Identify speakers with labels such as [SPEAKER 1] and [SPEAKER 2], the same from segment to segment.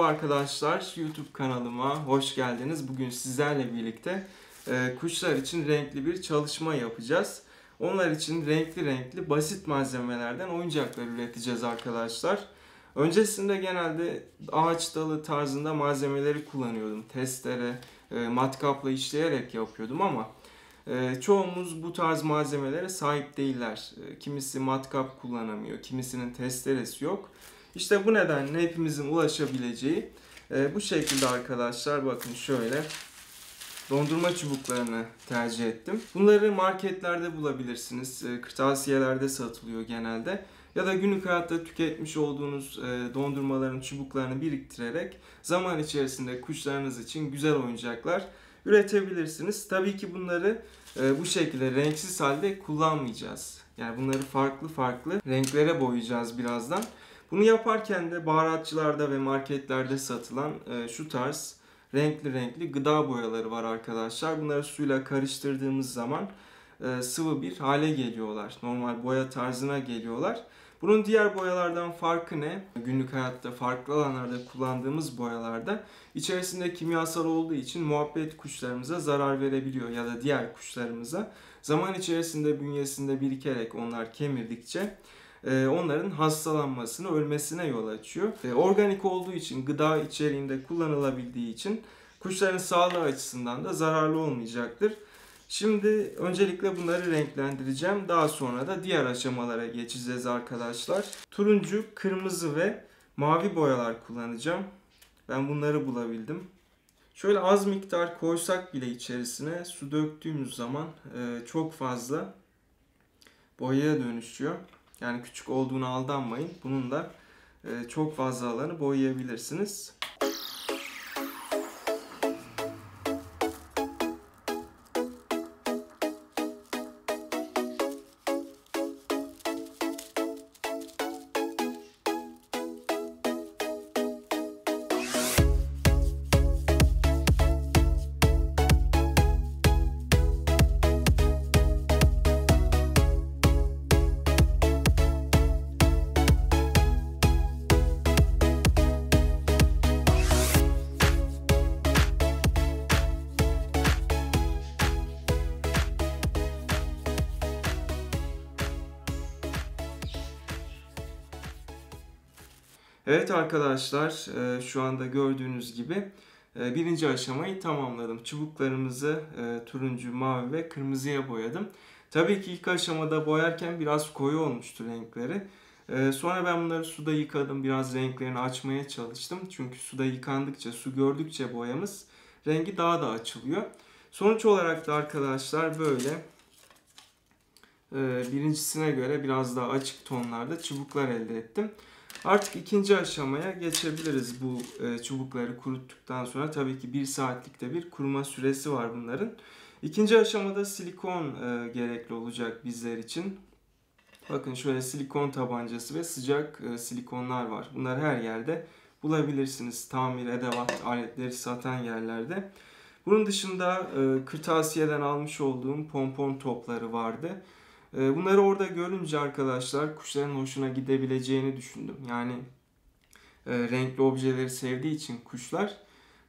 [SPEAKER 1] Merhaba arkadaşlar, YouTube kanalıma hoş geldiniz. Bugün sizlerle birlikte kuşlar için renkli bir çalışma yapacağız. Onlar için renkli basit malzemelerden oyuncaklar üreteceğiz arkadaşlar. Öncesinde genelde ağaç dalı tarzında malzemeleri kullanıyordum. Testere, matkapla işleyerek yapıyordum ama çoğumuz bu tarz malzemelere sahip değiller. Kimisi matkap kullanamıyor, kimisinin testeresi yok. İşte bu nedenle hepimizin ulaşabileceği bu şekilde arkadaşlar, bakın şöyle dondurma çubuklarını tercih ettim. Bunları marketlerde bulabilirsiniz. Kırtasiyelerde satılıyor genelde. Ya da günlük hayatta tüketmiş olduğunuz dondurmaların çubuklarını biriktirerek zaman içerisinde kuşlarınız için güzel oyuncaklar üretebilirsiniz. Tabii ki bunları bu şekilde renksiz halde kullanmayacağız. Yani bunları farklı renklere boyayacağız birazdan. Bunu yaparken de baharatçılarda ve marketlerde satılan şu tarz renkli gıda boyaları var arkadaşlar. Bunları suyla karıştırdığımız zaman sıvı bir hale geliyorlar. Normal boya tarzına geliyorlar. Bunun diğer boyalardan farkı ne? Günlük hayatta farklı alanlarda kullandığımız boyalarda içerisinde kimyasal olduğu için muhabbet kuşlarımıza zarar verebiliyor ya da diğer kuşlarımıza. Zaman içerisinde bünyesinde birikerek onlar kemirdikçe onların hastalanmasına, ölmesine yol açıyor. Organik olduğu için, gıda içeriğinde kullanılabildiği için kuşların sağlığı açısından da zararlı olmayacaktır. Şimdi öncelikle bunları renklendireceğim. Daha sonra da diğer aşamalara geçeceğiz arkadaşlar. Turuncu, kırmızı ve mavi boyalar kullanacağım. Ben bunları bulabildim. Şöyle az miktar koysak bile içerisine su döktüğümüz zaman çok fazla boyaya dönüşüyor. Yani küçük olduğuna aldanmayın. Bununla çok fazla alanı boyayabilirsiniz. Evet arkadaşlar, şu anda gördüğünüz gibi birinci aşamayı tamamladım. Çubuklarımızı turuncu, mavi ve kırmızıya boyadım. Tabii ki ilk aşamada boyarken biraz koyu olmuştu renkleri. Sonra ben bunları suda yıkadım. Biraz renklerini açmaya çalıştım. Çünkü suda yıkandıkça, su gördükçe boyamız rengi daha da açılıyor. Sonuç olarak da arkadaşlar böyle birincisine göre biraz daha açık tonlarda çubuklar elde ettim. Artık ikinci aşamaya geçebiliriz bu çubukları kuruttuktan sonra. Tabii ki 1 saatlikte bir kuruma süresi var bunların. İkinci aşamada silikon gerekli olacak bizler için. Bakın şöyle silikon tabancası ve sıcak silikonlar var. Bunları her yerde bulabilirsiniz. Tamir edevat aletleri satan yerlerde. Bunun dışında kırtasiyeden almış olduğum pompon topları vardı. Bunları orada görünce arkadaşlar kuşların hoşuna gidebileceğini düşündüm. Yani renkli objeleri sevdiği için kuşlar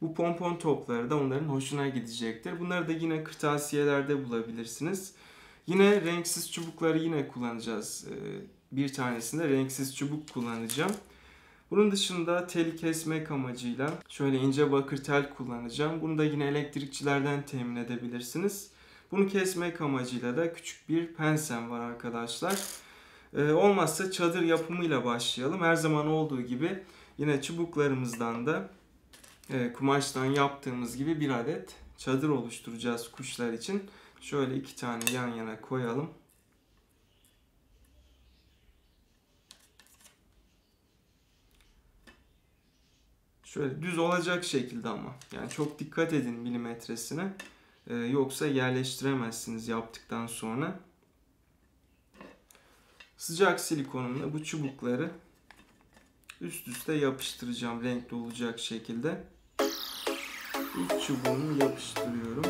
[SPEAKER 1] bu pompon topları da onların hoşuna gidecektir. Bunları da yine kırtasiyelerde bulabilirsiniz. Yine renksiz çubukları yine kullanacağız. Bir tanesinde renksiz çubuk kullanacağım. Bunun dışında teli kesmek amacıyla şöyle ince bakır tel kullanacağım. Bunu da yine elektrikçilerden temin edebilirsiniz. Bunu kesmek amacıyla da küçük bir pensem var arkadaşlar. Olmazsa çadır yapımıyla başlayalım. Her zaman olduğu gibi yine çubuklarımızdan da kumaştan yaptığımız gibi bir adet çadır oluşturacağız kuşlar için. Şöyle 2 tane yan yana koyalım. Şöyle düz olacak şekilde ama. Yani çok dikkat edin milimetresine. Yoksa yerleştiremezsiniz yaptıktan sonra. Sıcak silikonumla bu çubukları üst üste yapıştıracağım renkli olacak şekilde. İlk çubuğumu yapıştırıyorum.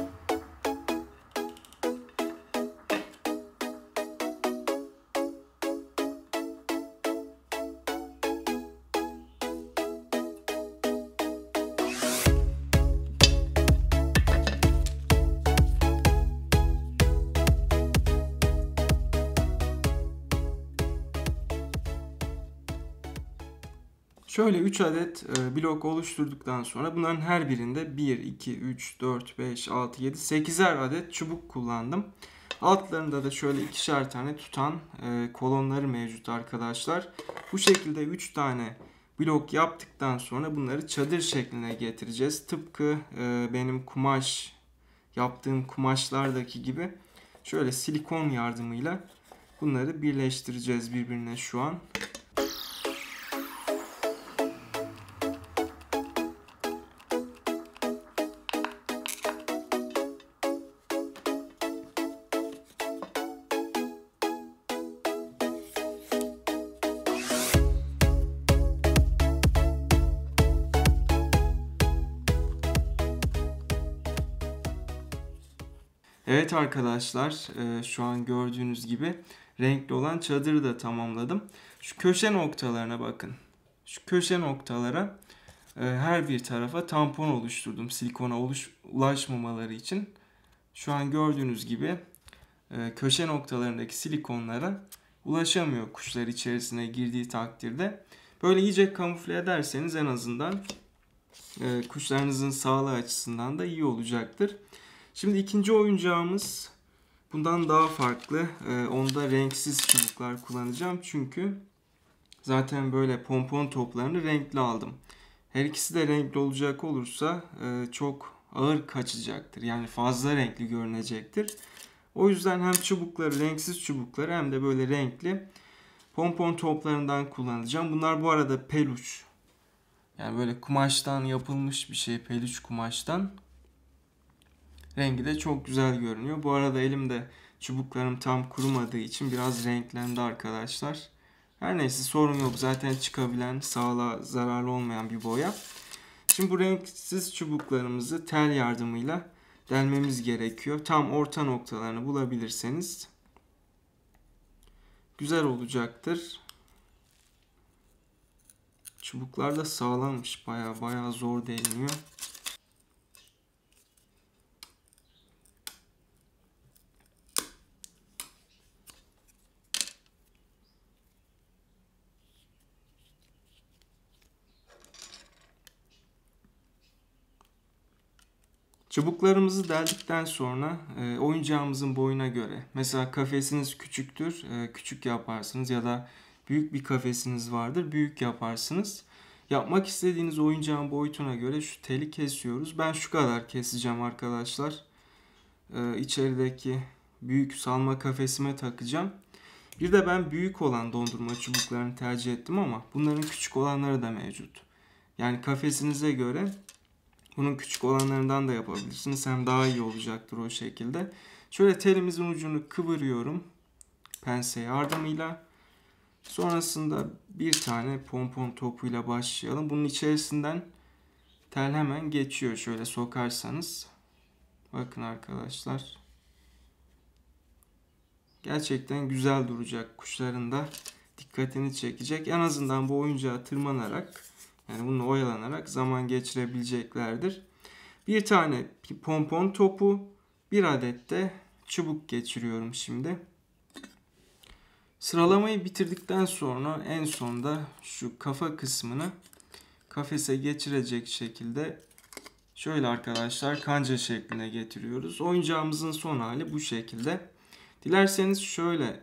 [SPEAKER 1] Şöyle 3 adet blok oluşturduktan sonra bunların her birinde 1, 2, 3, 4, 5, 6, 7, 8'er adet çubuk kullandım. Altlarında da şöyle ikişer tane tutan kolonları mevcut arkadaşlar. Bu şekilde 3 tane blok yaptıktan sonra bunları çadır şekline getireceğiz. Tıpkı benim yaptığım kumaşlardaki gibi şöyle silikon yardımıyla bunları birleştireceğiz birbirine şu an. Evet arkadaşlar, şu an gördüğünüz gibi renkli olan çadırı da tamamladım. Şu köşe noktalarına bakın. Şu köşe noktalara her bir tarafa tampon oluşturdum silikona ulaşmamaları için. Şu an gördüğünüz gibi köşe noktalarındaki silikonlara ulaşamıyor kuşlar içerisine girdiği takdirde. Böyle iyice kamufle ederseniz en azından kuşlarınızın sağlığı açısından da iyi olacaktır. Şimdi ikinci oyuncağımız bundan daha farklı. Onda renksiz çubuklar kullanacağım. Çünkü zaten böyle pompon toplarını renkli aldım. Her ikisi de renkli olacak olursa çok ağır kaçacaktır. Yani fazla renkli görünecektir. O yüzden hem çubukları, renksiz çubukları hem de böyle renkli pompon toplarından kullanacağım. Bunlar bu arada peluş. Yani böyle kumaştan yapılmış bir şey, peluş kumaştan. Rengi de çok güzel görünüyor. Bu arada elimde çubuklarım tam kurumadığı için biraz renklendi arkadaşlar. Her neyse sorun yok. Zaten çıkabilen, sağlığa zararlı olmayan bir boya. Şimdi bu renksiz çubuklarımızı tel yardımıyla delmemiz gerekiyor. Tam orta noktalarını bulabilirseniz güzel olacaktır. Çubuklar da sağlammış. Baya zor deliniyor. Çubuklarımızı deldikten sonra oyuncağımızın boyuna göre, mesela kafesiniz küçüktür, küçük yaparsınız ya da büyük bir kafesiniz vardır, büyük yaparsınız. Yapmak istediğiniz oyuncağın boyutuna göre şu teli kesiyoruz. Ben şu kadar keseceğim arkadaşlar. İçerideki büyük salma kafesime takacağım. Bir de ben büyük olan dondurma çubuklarını tercih ettim ama bunların küçük olanları da mevcut. Yani kafesinize göre bunun küçük olanlarından da yapabilirsiniz. Hem daha iyi olacaktır o şekilde. Şöyle telimizin ucunu kıvırıyorum pense yardımıyla. Sonrasında bir tane pompon topuyla başlayalım. Bunun içerisinden tel hemen geçiyor. Şöyle sokarsanız. Bakın arkadaşlar. Gerçekten güzel duracak. Kuşların da dikkatini çekecek. En azından bu oyuncağa tırmanarak, yani bununla oyalanarak zaman geçirebileceklerdir. Bir tane pompon topu, bir adet de çubuk geçiriyorum şimdi. Sıralamayı bitirdikten sonra en sonda şu kafa kısmını kafese geçirecek şekilde şöyle arkadaşlar kanca şekline getiriyoruz. Oyuncağımızın son hali bu şekilde. Dilerseniz şöyle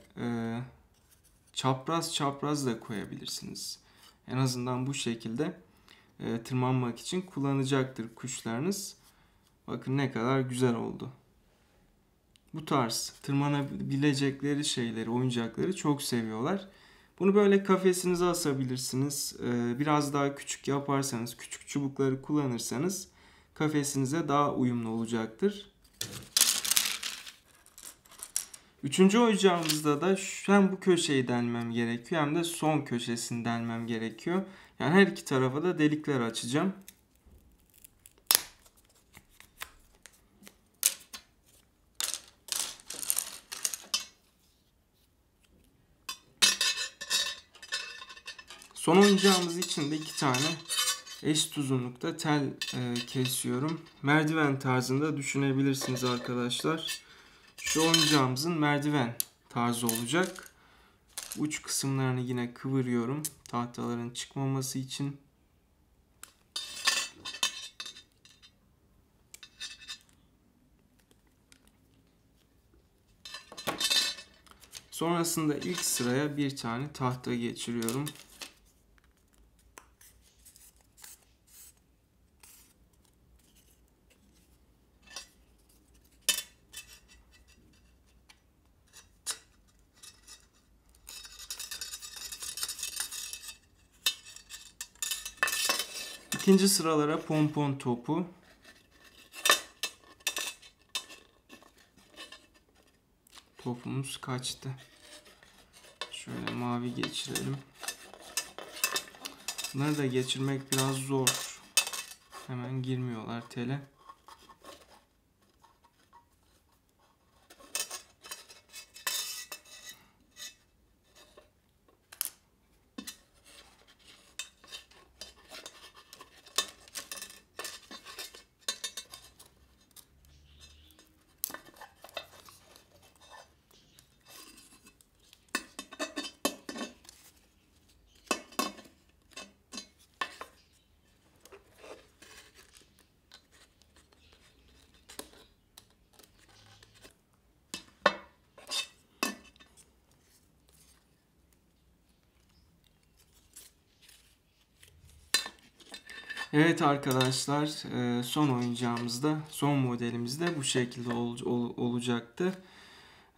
[SPEAKER 1] çapraz da koyabilirsiniz. En azından bu şekilde tırmanmak için kullanacaktır kuşlarınız. Bakın ne kadar güzel oldu. Bu tarz tırmanabilecekleri şeyleri, oyuncakları çok seviyorlar. Bunu böyle kafesinize asabilirsiniz. Biraz daha küçük yaparsanız, küçük çubukları kullanırsanız kafesinize daha uyumlu olacaktır. Üçüncü oyuncağımızda da hem bu köşeyi delmem gerekiyor hem de son köşesini delmem gerekiyor. Yani her iki tarafa da delikler açacağım. Son oyuncağımız için de iki tane eşit uzunlukta tel kesiyorum. Merdiven tarzında düşünebilirsiniz arkadaşlar. Şu oyuncağımızın merdiven tarzı olacak. Uç kısımlarını yine kıvırıyorum. tahtaların çıkmaması için. Sonrasında ilk sıraya bir tane tahta geçiriyorum. İkinci sıralara pompon topu. Topumuz kaçtı. Şöyle mavi geçirelim. Bunları da geçirmek biraz zor. Hemen girmiyorlar tele. Evet arkadaşlar, son oyuncağımızda, son modelimizde bu şekilde olacaktı.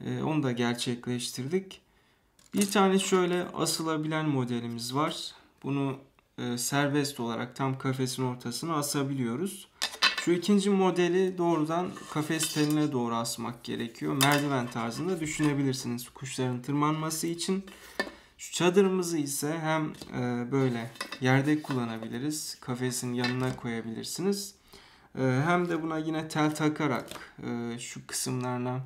[SPEAKER 1] Onu da gerçekleştirdik. Bir tane şöyle asılabilen modelimiz var. Bunu serbest olarak tam kafesin ortasına asabiliyoruz. Şu ikinci modeli doğrudan kafes teline doğru asmak gerekiyor. Merdiven tarzında düşünebilirsiniz kuşların tırmanması için. Şu çadırımızı ise hem böyle yerde kullanabiliriz. Kafesin yanına koyabilirsiniz. Hem de buna yine tel takarak şu kısımlarına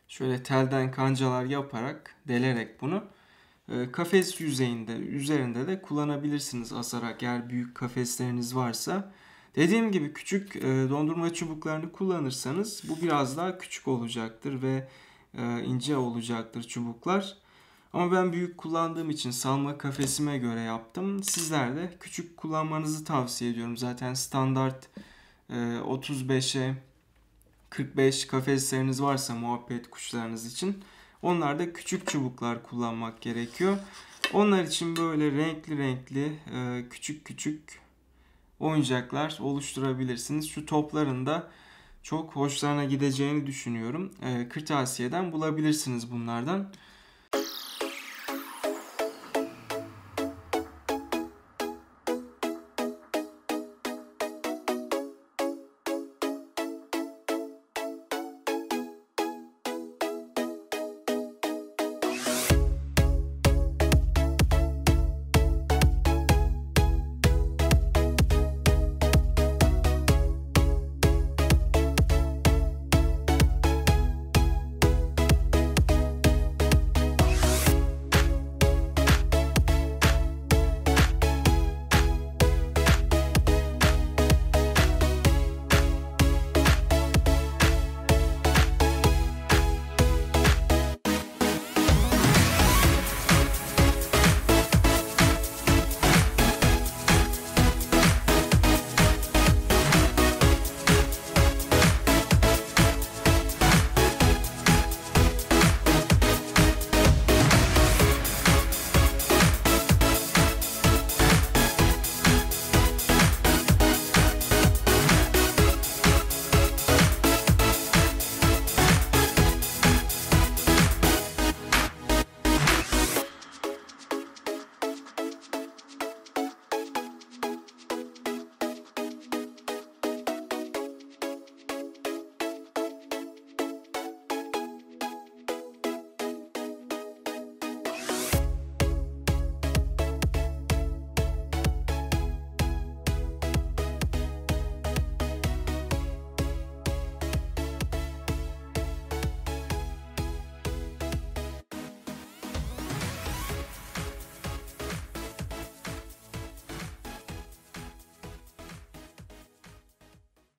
[SPEAKER 1] şöyle telden kancalar yaparak, delerek bunu kafes üzerinde de kullanabilirsiniz asarak, eğer büyük kafesleriniz varsa. Dediğim gibi küçük dondurma çubuklarını kullanırsanız bu biraz daha küçük olacaktır ve ince olacaktır çubuklar. Ama ben büyük kullandığım için salma kafesime göre yaptım. Sizler de küçük kullanmanızı tavsiye ediyorum. Zaten standart 35'e 45 kafesleriniz varsa muhabbet kuşlarınız için, onlarda küçük çubuklar kullanmak gerekiyor. Onlar için böyle renkli renkli küçük küçük oyuncaklar oluşturabilirsiniz. Şu topların da çok hoşlarına gideceğini düşünüyorum. Kırtasiye'den bulabilirsiniz bunlardan.